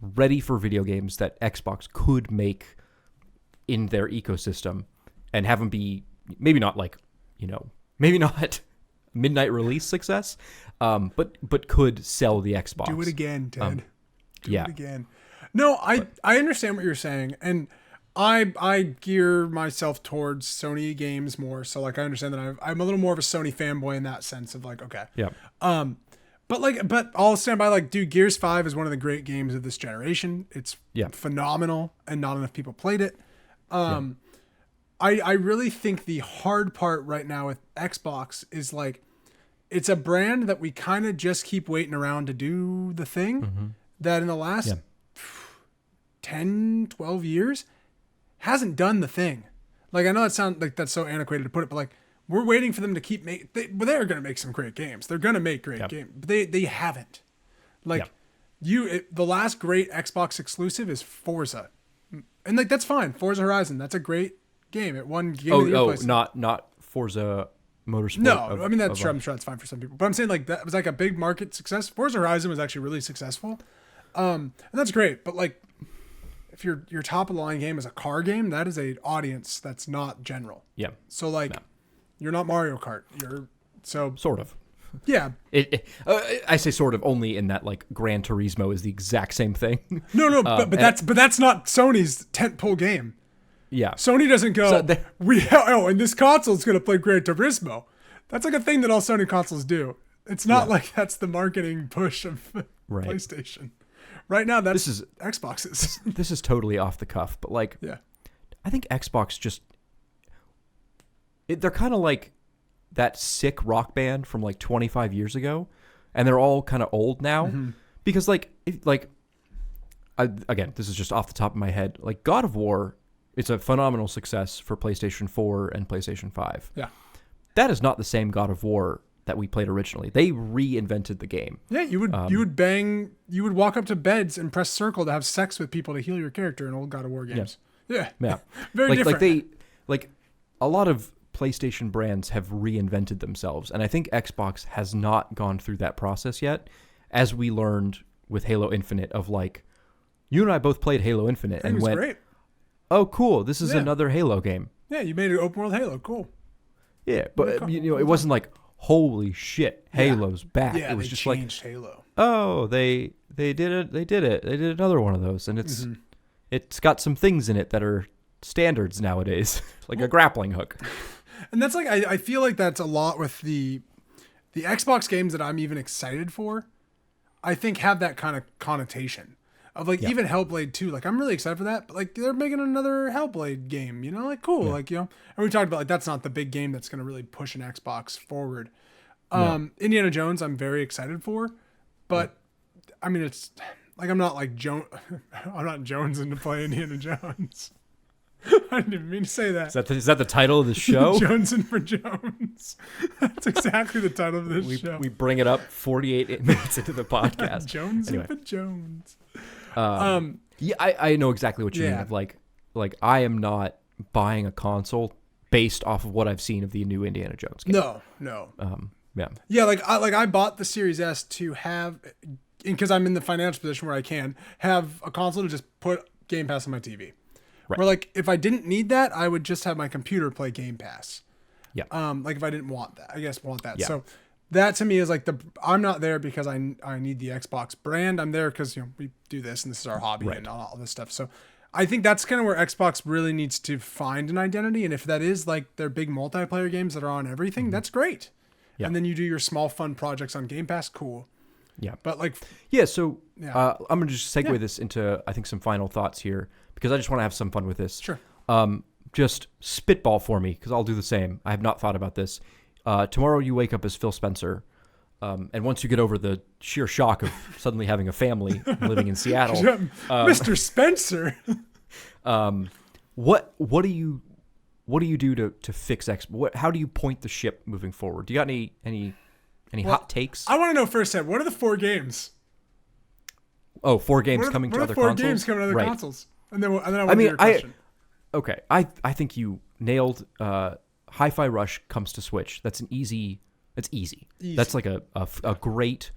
ready for video games that Xbox could make in their ecosystem and have them be maybe not like, maybe not midnight release success, but could sell the Xbox. Do it again, Ted. Do it again. No, I understand what you're saying, and I gear myself towards Sony games more. So like I understand that I'm a little more of a Sony fanboy in that sense of like, okay. Yeah. But I'll stand by, like, dude, Gears 5 is one of the great games of this generation. It's phenomenal, and not enough people played it. I really think the hard part right now with Xbox is like, it's a brand that we kind of just keep waiting around to do the thing that in the last 10, 12 years hasn't done the thing. Like, I know that sounds like that's so antiquated to put it, but like, we're waiting for them to keep making. They're going to make some great games. They're going to make great games. But they haven't. Like the last great Xbox exclusive is Forza, and like that's fine. Forza Horizon, that's a great game. It won Game of the Year places. Not Forza Motorsport. No, I mean I'm sure that's fine for some people. But I'm saying like that was like a big market success. Forza Horizon was actually really successful, and that's great. But like, if your top of the line game is a car game, that is a audience that's not general. Yeah. So like. No. You're not Mario Kart. You're so sort of. Yeah. I say sort of only in that like Gran Turismo is the exact same thing. No, but that's not Sony's tentpole game. Yeah. Sony doesn't go. So and this console's gonna play Gran Turismo. That's like a thing that all Sony consoles do. It's not like that's the marketing push of PlayStation. Right now, this is Xbox's. This is totally off the cuff, but like, I think Xbox just. They're kind of like that sick rock band from like 25 years ago, and they're all kind of old now because again, this is just off the top of my head. Like God of War, it's a phenomenal success for PlayStation 4 and PlayStation 5. Yeah, that is not the same God of War that we played originally. They reinvented the game. Yeah, you would walk up to beds and press circle to have sex with people to heal your character in old God of War games. Yeah. Very different. Like a lot of PlayStation brands have reinvented themselves, and I think Xbox has not gone through that process yet, as we learned with Halo Infinite of like, you and I both played Halo Infinite and went, great. Oh cool, this is another Halo game. Yeah, you made an open world Halo, cool. Yeah, but it wasn't like, holy shit, Halo's back. Yeah, it was just like Halo. Oh, they did it. They did another one of those, and it's got some things in it that are standards nowadays, like a grappling hook. And that's like I feel like that's a lot with the Xbox games that I'm even excited for. I think have that kind of connotation of like even Hellblade 2. Like I'm really excited for that, but like they're making another Hellblade game, like cool. Like, and we talked about like that's not the big game that's going to really push an Xbox forward. Indiana Jones I'm very excited for, but I mean it's like I'm not jonesing to play Indiana Jones. I didn't even mean to say that. Is that the title of the show? Jonesing for Jones. That's exactly the title of this show. We bring it up 48 minutes into the podcast. Jonesing for Jones. I know exactly what you mean. Of like I am not buying a console based off of what I've seen of the new Indiana Jones game. No. Yeah. Like I bought the Series S to have, because I'm in the financial position where I can have a console to just put Game Pass on my TV. Right. Where like if I didn't need that, I would just have my computer play Game Pass. Yeah. Like if I didn't want that, I guess want that. Yeah. So that to me is like I'm not there because I need the Xbox brand. I'm there because we do this and this is our hobby and all this stuff. So I think that's kind of where Xbox really needs to find an identity. And if that is like their big multiplayer games that are on everything, that's great. Yeah. And then you do your small fun projects on Game Pass, cool. Yeah. But like so I'm gonna just segue this into I think some final thoughts here, because I just want to have some fun with this. Sure. Just spitball for me, because I'll do the same. I have not thought about this. Tomorrow you wake up as Phil Spencer, and once you get over the sheer shock of suddenly having a family living in Seattle, Mr. Spencer, what do you what do you do to fix how do you point the ship moving forward? Do you got any hot takes? I want to know first, Ed, what are the 4 games? Oh, 4 games coming to other consoles? 4 games coming to other consoles? And then I want to hear your question. Okay. I think you nailed Hi-Fi Rush comes to Switch. That's easy. That's like a great,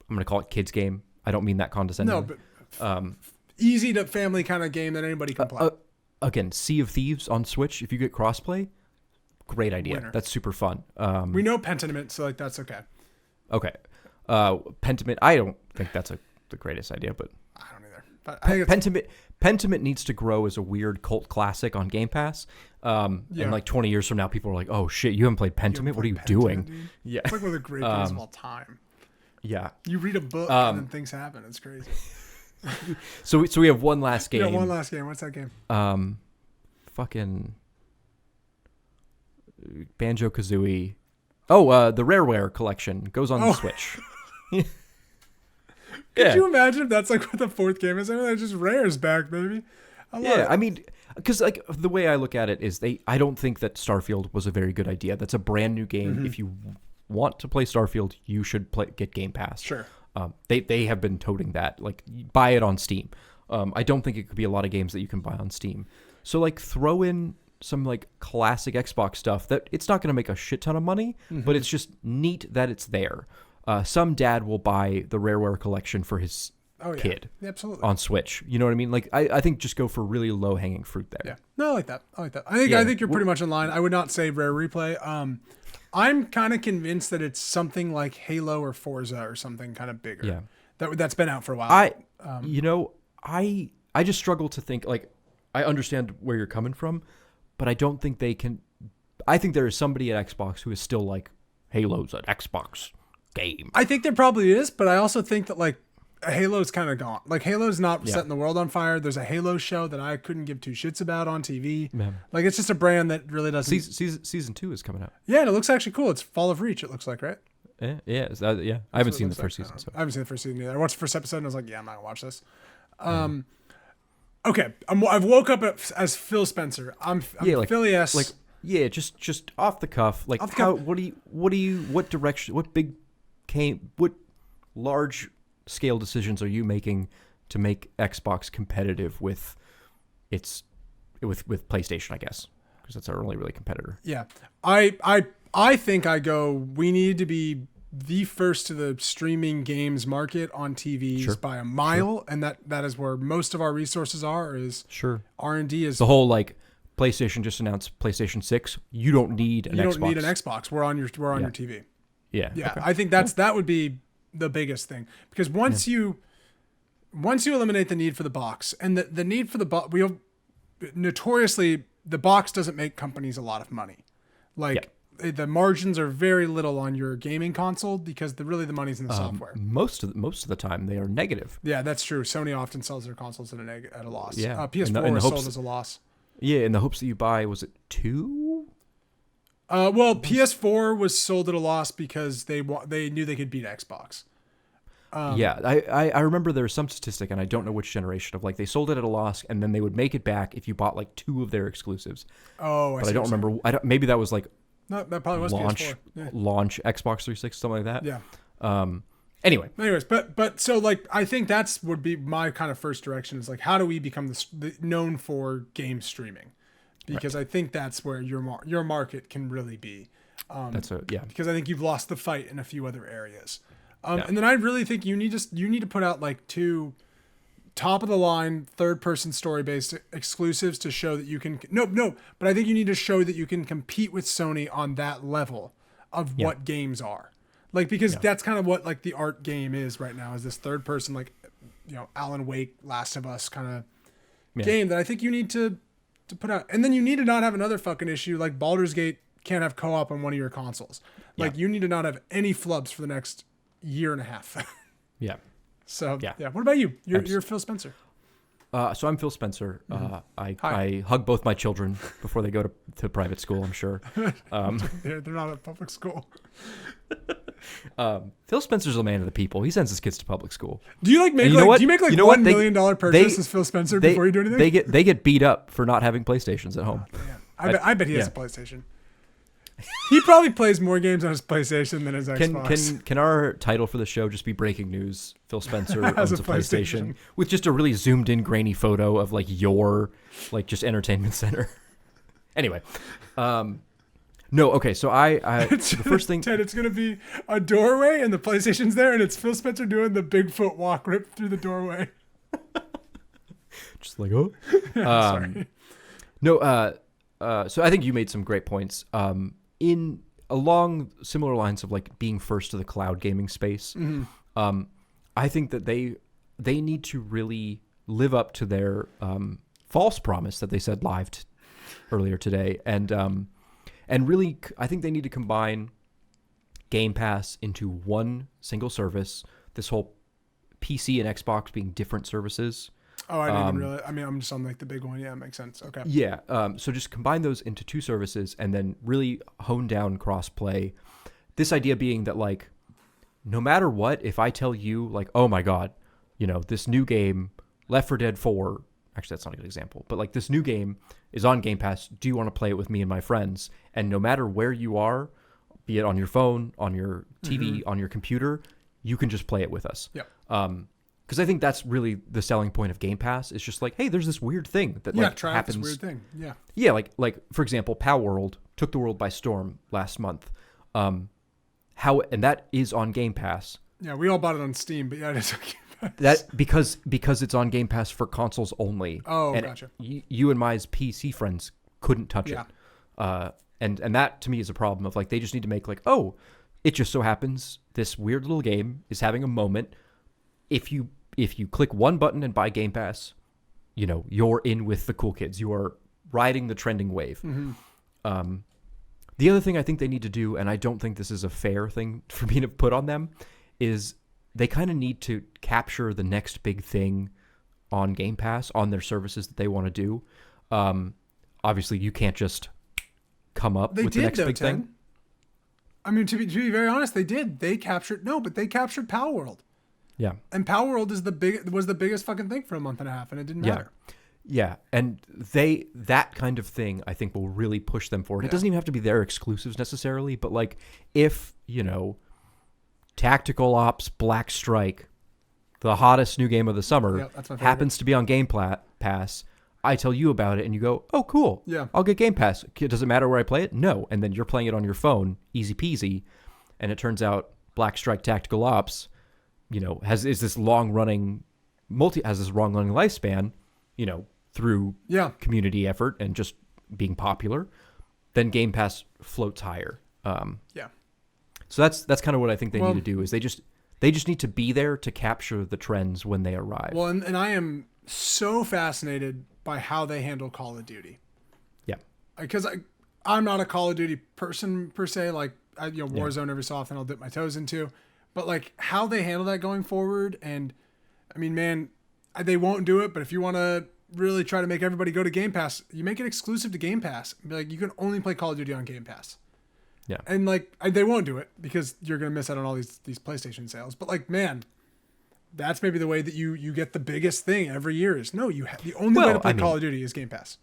I'm going to call it kids game. I don't mean that condescendingly. No, but easy to family kind of game that anybody can play. Again, Sea of Thieves on Switch, if you get crossplay, great idea. Winner. That's super fun. We know Pentiment, so like that's okay. Okay. Pentiment, I don't think that's the greatest idea, but I don't either. But I think Pentiment needs to grow as a weird cult classic on Game Pass. And like 20 years from now, people are like, "Oh shit, you haven't played Pentiment? What are you doing?" Dude? Yeah, it's like one of the great games of all time. Yeah, you read a book and then things happen. It's crazy. So we have one last game. Yeah, one last game. What's that game? Fucking Banjo-Kazooie. Oh, the Rareware collection goes on the Switch. Could you imagine if that's like what the 4th game is? I mean, just Rare's back, baby. I love it. I mean, because like the way I look at it is I don't think that Starfield was a very good idea. That's a brand new game. Mm-hmm. If you want to play Starfield, you should get Game Pass. Sure. They have been toting that. Like, buy it on Steam. I don't think it could be a lot of games that you can buy on Steam. So like throw in some like classic Xbox stuff that it's not going to make a shit ton of money, but it's just neat that it's there. Some dad will buy the Rareware collection for his kid on Switch. You know what I mean? Like, I think just go for really low hanging fruit there. Yeah. No, I like that. I think you're pretty much in line. I would not say Rare Replay. I'm kind of convinced that it's something like Halo or Forza or something kind of bigger. Yeah. That's been out for a while. I just struggle to think, like, I understand where you're coming from, but I don't think they can. I think there is somebody at Xbox who is still like, Halo's an Xbox game. I think there probably is, but I also think that like Halo's kind of gone. Like Halo's not setting the world on fire. There's a Halo show that I couldn't give 2 shits about on TV. Man. Like it's just a brand that really doesn't. Season 2 is coming out. Yeah, and it looks actually cool. It's Fall of Reach. It looks like, right? Yeah. I haven't seen the first season. So I haven't seen the first season either. I watched the first episode and I was like, yeah, I'm not gonna watch this. Okay, I've woke up as Phil Spencer. I'm like, Philly S. Like, yeah, just off the cuff. Like, what large scale decisions are you making to make Xbox competitive with PlayStation, I guess, because that's our only really competitor. Yeah, I think we need to be the first to the streaming games market on TVs by a mile, and that is where most of our resources are. R&D is the whole like PlayStation just announced PlayStation 6. You don't need an Xbox. You don't need an Xbox. We're on your TV. Yeah. Yeah. Okay. I think that would be the biggest thing, because once you eliminate the need for the box, and the need for the box, notoriously the box doesn't make companies a lot of money. Like the margins are very little on your gaming console because the money's in the software. Most of the time they are negative. Yeah, that's true. Sony often sells their consoles at a loss. Yeah. PS4 was sold as a loss. Yeah, in the hopes that you buy, was it 2? PS4 was sold at a loss because they knew they could beat Xbox. I remember there was some statistic, and I don't know which generation, of like they sold it at a loss, and then they would make it back if you bought like 2 of their exclusives. Oh, but I don't remember. Maybe that was like that probably was launch Xbox 360, something like that. Yeah. Anyways, but so like I think would be my kind of first direction, is like, how do we become known for game streaming? Because I think that's where your market can really be. Because I think you've lost the fight in a few other areas. And then I really think you need to put out like 2 top of the line third person story based exclusives to show that you can but I think you need to show that you can compete with Sony on that level of what games are. Like, because that's kind of what like the art game is right now, is this third person, like, Alan Wake, Last of Us kind of game that I think you need to put out. And then you need to not have another fucking issue like Baldur's Gate can't have co-op on one of your consoles. Like, you need to not have any flubs for the next year and a half. Yeah. So what about you? You're Phil Spencer. So I'm Phil Spencer. I hug both my children before they go to private school, I'm sure. They're not at public school. Phil Spencer's a man of the people. He sends his kids to public school. Do you make $1 million purchase as Phil Spencer before you do anything? They get beat up for not having PlayStations at home. I bet he has a PlayStation. He probably plays more games on his PlayStation than his Xbox. Can our title for the show just be breaking news? Phil Spencer owns a PlayStation with just a really zoomed in grainy photo of like your like just entertainment center. Anyway, no, okay. So the first thing, Ted, it's gonna be a doorway and the PlayStation's there, and it's Phil Spencer doing the Bigfoot walk right through the doorway. Just like oh, sorry. No, so I think you made some great points. In along similar lines of like being first to the cloud gaming space, I think that they need to really live up to their false promise that they said live earlier today, and really I think they need to combine Game Pass into one single service. This whole PC and Xbox being different services. Oh, I didn't even realize. I mean, I'm just on like the big one. Yeah, it makes sense. Okay. Yeah. So just combine those into two services and then really hone down cross-play. This idea being that like, no matter what, if I tell you like, oh my God, this new game, Left 4 Dead 4, actually that's not a good example, but like this new game is on Game Pass. Do you want to play it with me and my friends? And no matter where you are, be it on your phone, on your TV, on your computer, you can just play it with us. Yep. Because I think that's really the selling point of Game Pass. It's just like, hey, there's this weird thing that like try happens. Out this weird thing. Yeah. Yeah, like for example, Pow World took the world by storm last month. And that is on Game Pass. Yeah, we all bought it on Steam, but yeah, it is on Game Pass. That because it's on Game Pass for consoles only. Oh, and gotcha. You and my PC friends couldn't touch it. And that to me is a problem of like they just need to make like, oh, it just so happens this weird little game is having a moment. If you click one button and buy Game Pass, you're in with the cool kids. You are riding the trending wave. The other thing I think they need to do, and I don't think this is a fair thing for me to put on them, is they kind of need to capture the next big thing on Game Pass, on their services that they want to do. Obviously, you can't just come up with the next big thing. I mean, to be very honest, they did. They captured Power World. Yeah. And Power World was the biggest fucking thing for a month and a half, and it didn't matter. Yeah. And that kind of thing I think will really push them forward. It doesn't even have to be their exclusives necessarily, but like if, Tactical Ops Black Strike, the hottest new game of the summer, happens to be on Game Pass, I tell you about it and you go, oh, cool. Yeah. I'll get Game Pass. Does it matter where I play it? No. And then you're playing it on your phone, easy peasy. And it turns out Black Strike Tactical Ops has this long running lifespan, through community effort and just being popular, then Game Pass floats higher. So that's kind of what I think they need to do is they just need to be there to capture the trends when they arrive. Well, and I am so fascinated by how they handle Call of Duty. Yeah. Because I'm not a Call of Duty person per se, like Warzone every so often I'll dip my toes into. But like how they handle that going forward, and I mean, man, they won't do it. But if you want to really try to make everybody go to Game Pass, you make it exclusive to Game Pass. Be like, you can only play Call of Duty on Game Pass. Yeah. And like they won't do it because you're gonna miss out on all these PlayStation sales. But like, man, that's maybe the way that you get the biggest thing every year. Is the only way to play Call of Duty is Game Pass.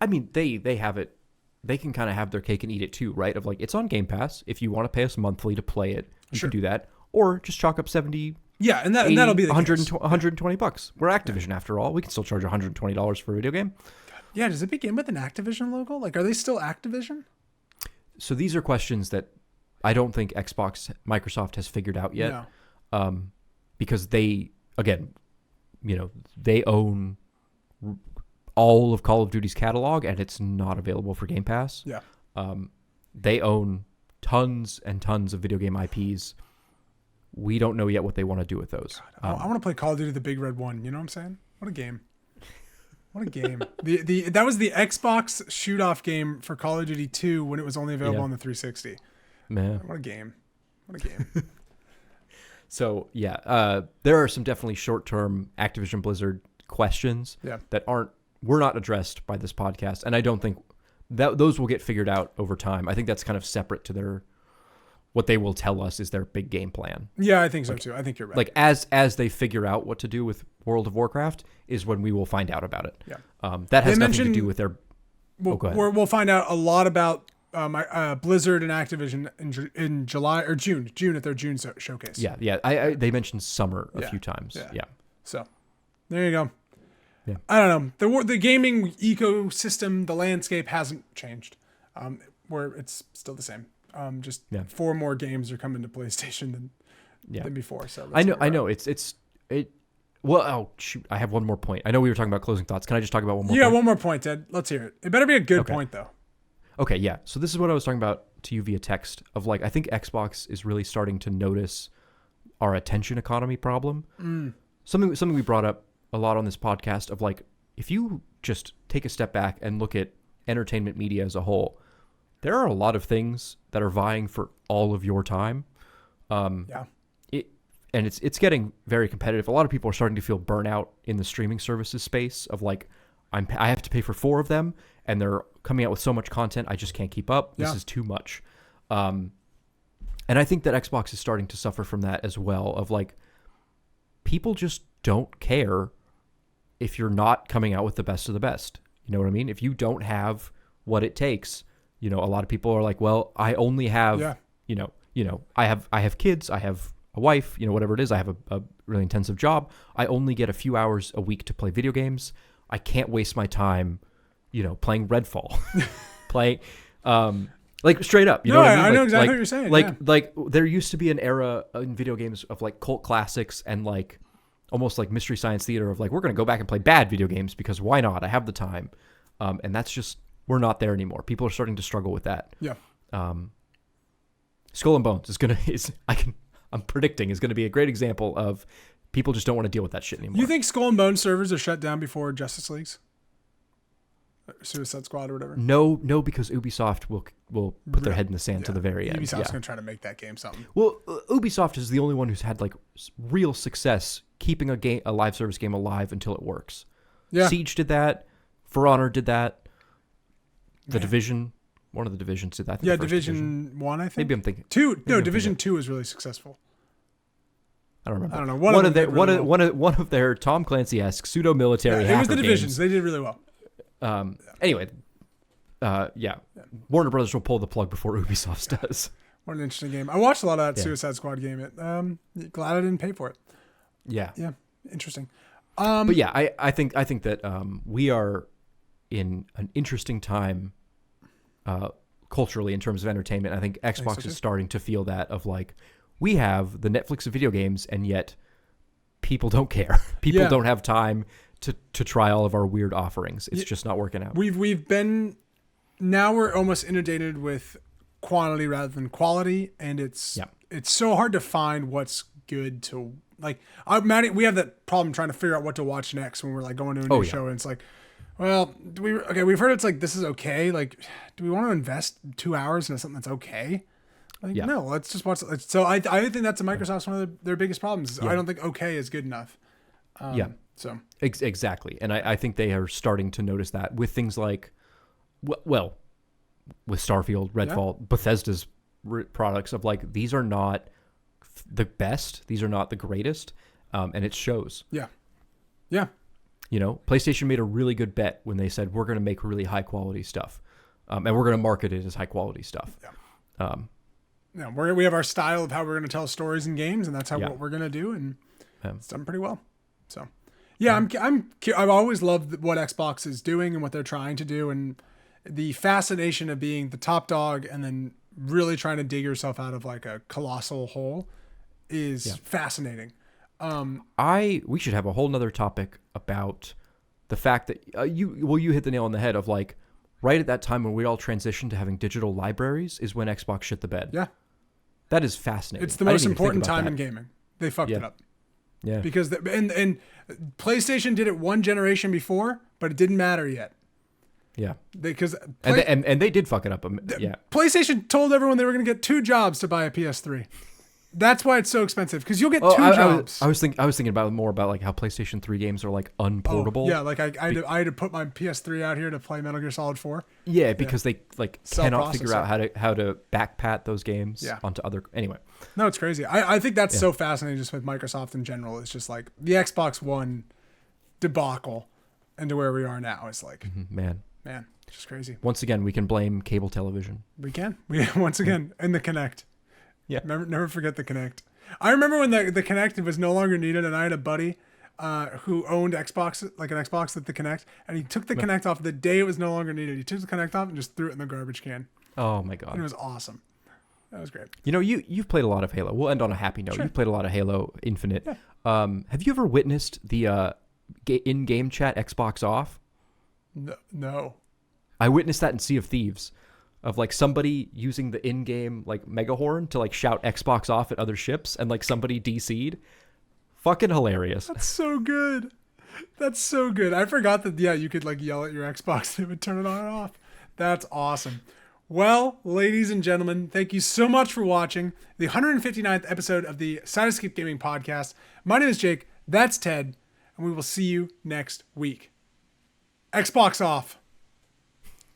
I mean, they have it. They can kind of have their cake and eat it too, right? Of like, it's on Game Pass. If you want to pay us monthly to play it, you can do that. Or just chalk up 70. Yeah, and that'll be the $120. We're Activision after all. We can still charge $120 for a video game. Yeah, does it begin with an Activision logo? Like, are they still Activision? So these are questions that I don't think Microsoft has figured out yet. No. Because they own all of Call of Duty's catalog, and it's not available for Game Pass. Yeah. They own tons and tons of video game IPs. We don't know yet what they want to do with those. God, I want to play Call of Duty: The Big Red One. You know what I'm saying? What a game! What a game! That was the Xbox shoot-off game for Call of Duty 2 when it was only available on the 360. Man, what a game! What a game! So yeah, there are some definitely short-term Activision Blizzard questions that were not addressed by this podcast, and I don't think that those will get figured out over time. I think that's kind of separate to what they will tell us is their big game plan. Yeah, I think so too. I think you're right. Like as they figure out what to do with World of Warcraft is when we will find out about it. Yeah. That has nothing to do with their we'll find out a lot about Blizzard and Activision in July or June at their June showcase. Yeah. They mentioned summer a few times. Yeah. So there you go. Yeah. I don't know. The gaming ecosystem, the landscape hasn't changed. Where it's still the same. Just 4 more games are coming to PlayStation than before. So I know. Well, oh shoot! I have one more point. I know we were talking about closing thoughts. Can I just talk about one more? Yeah, point? one more point, Ted. Let's hear it. It better be a good point though. Okay, yeah. So this is what I was talking about to you via text of like, I think Xbox is really starting to notice our attention economy problem. Something we brought up a lot on this podcast of like, if you just take a step back and look at entertainment media as a whole, there are a lot of things that are vying for all of your time. And it's getting very competitive. A lot of people are starting to feel burnout in the streaming services space of like, I have to pay for 4 of them, and they're coming out with so much content, I just can't keep up. This is too much. And I think that Xbox is starting to suffer from that as well, of like, people just don't care if you're not coming out with the best of the best. You know what I mean? If you don't have what it takes, a lot of people are like, well, I only have, I have kids, I have a wife, whatever it is. I have a really intensive job. I only get a few hours a week to play video games. I can't waste my time, playing Redfall, like straight up. You know what I mean? I know exactly what you're saying. Like there used to be an era in video games of like cult classics and like almost like Mystery Science Theater of like, we're going to go back and play bad video games because why not? I have the time. And that's just, we're not there anymore. People are starting to struggle with that. Yeah. Skull and Bones I'm predicting is going to be a great example of people just don't want to deal with that shit anymore. You think Skull and Bones servers are shut down before Justice League's? Suicide Squad or whatever? No, because Ubisoft will put their head in the sand to the very end. Ubisoft's going to try to make that game something. Well, Ubisoft is the only one who's had like real success keeping a live service game alive until it works. Yeah. Siege did that. For Honor did that. The Division, one of the Divisions did that. Division 1, I think. Maybe I'm thinking 2. No, Division 2 was really successful. I don't remember. I don't know. One of their Tom Clancy-esque pseudo military. It was the Divisions. They did really well. Anyway, Warner Brothers will pull the plug before Ubisoft does. What an interesting game. I watched a lot of that Suicide Squad game. Glad I didn't pay for it. Yeah. Yeah. Interesting. But yeah, I think that we are in an interesting time culturally in terms of entertainment. I think Xbox is starting to feel that of like, we have the Netflix of video games, and yet people don't care. People don't have time to try all of our weird offerings. It's just not working out. Now we're almost inundated with quantity rather than quality, and it's so hard to find what's good to like. We have that problem trying to figure out what to watch next when we're like going to a new show, and it's like, well, we've heard it's like this is okay. Like, do we want to invest 2 hours into something that's okay? Like, no, let's just watch. So I think that's Microsoft's one of their biggest problems. I don't think okay is good enough. So exactly, and I think they are starting to notice that with things like, well, with Starfield, Redfall, Bethesda's products of like, these are not the best, these are not the greatest, and it shows. Yeah. PlayStation made a really good bet when they said we're going to make really high quality stuff, and we're going to market it as high quality stuff. We have our style of how we're going to tell stories in games, and that's what we're going to do, and it's done pretty well. So, I've always loved what Xbox is doing and what they're trying to do, and the fascination of being the top dog and then really trying to dig yourself out of like a colossal hole is fascinating. We should have a whole nother topic about the fact that you hit the nail on the head of like, right at that time when we all transitioned to having digital libraries is when Xbox shit the bed. Yeah. That is fascinating. It's the most important time in gaming. They fucked it up. Yeah. Because and PlayStation did it one generation before, but it didn't matter yet. Yeah. And they did fuck it up. Yeah. PlayStation told everyone they were going to get 2 jobs to buy a PS3. That's why it's so expensive, because you'll get 2 jobs. I was thinking more about like how PlayStation 3 games are like unportable. Like I had to put my PS3 out here to play Metal Gear Solid 4. Yeah, because they like cannot figure out how to backpat those games onto other. Anyway, no, it's crazy. I think that's so fascinating just with Microsoft in general. It's just like the Xbox One debacle, and to where we are now. It's like, man, Man, just crazy. Once again, we can blame cable television. We can. Once again, and the Kinect. Yeah. Never forget the Kinect. I remember when the Kinect was no longer needed, and I had a buddy who owned Xbox, like an Xbox with the Kinect, and he took the Kinect off the day it was no longer needed. He took the Kinect off and just threw it in the garbage can. Oh my God. And it was awesome. That was great. You know, you've played a lot of Halo. We'll end on a happy note. Sure. You've played a lot of Halo Infinite. Yeah. Have you ever witnessed the in-game chat Xbox off? No. I witnessed that in Sea of Thieves, of like somebody using the in-game like megahorn to like shout Xbox off at other ships, and like somebody DC'd. Fucking hilarious. That's so good. That's so good. I forgot that, yeah, you could like yell at your Xbox and it would turn it on and off. That's awesome. Well, ladies and gentlemen, thank you so much for watching the 159th episode of the Side Escape Gaming Podcast. My name is Jake. That's Ted. And we will see you next week. Xbox off.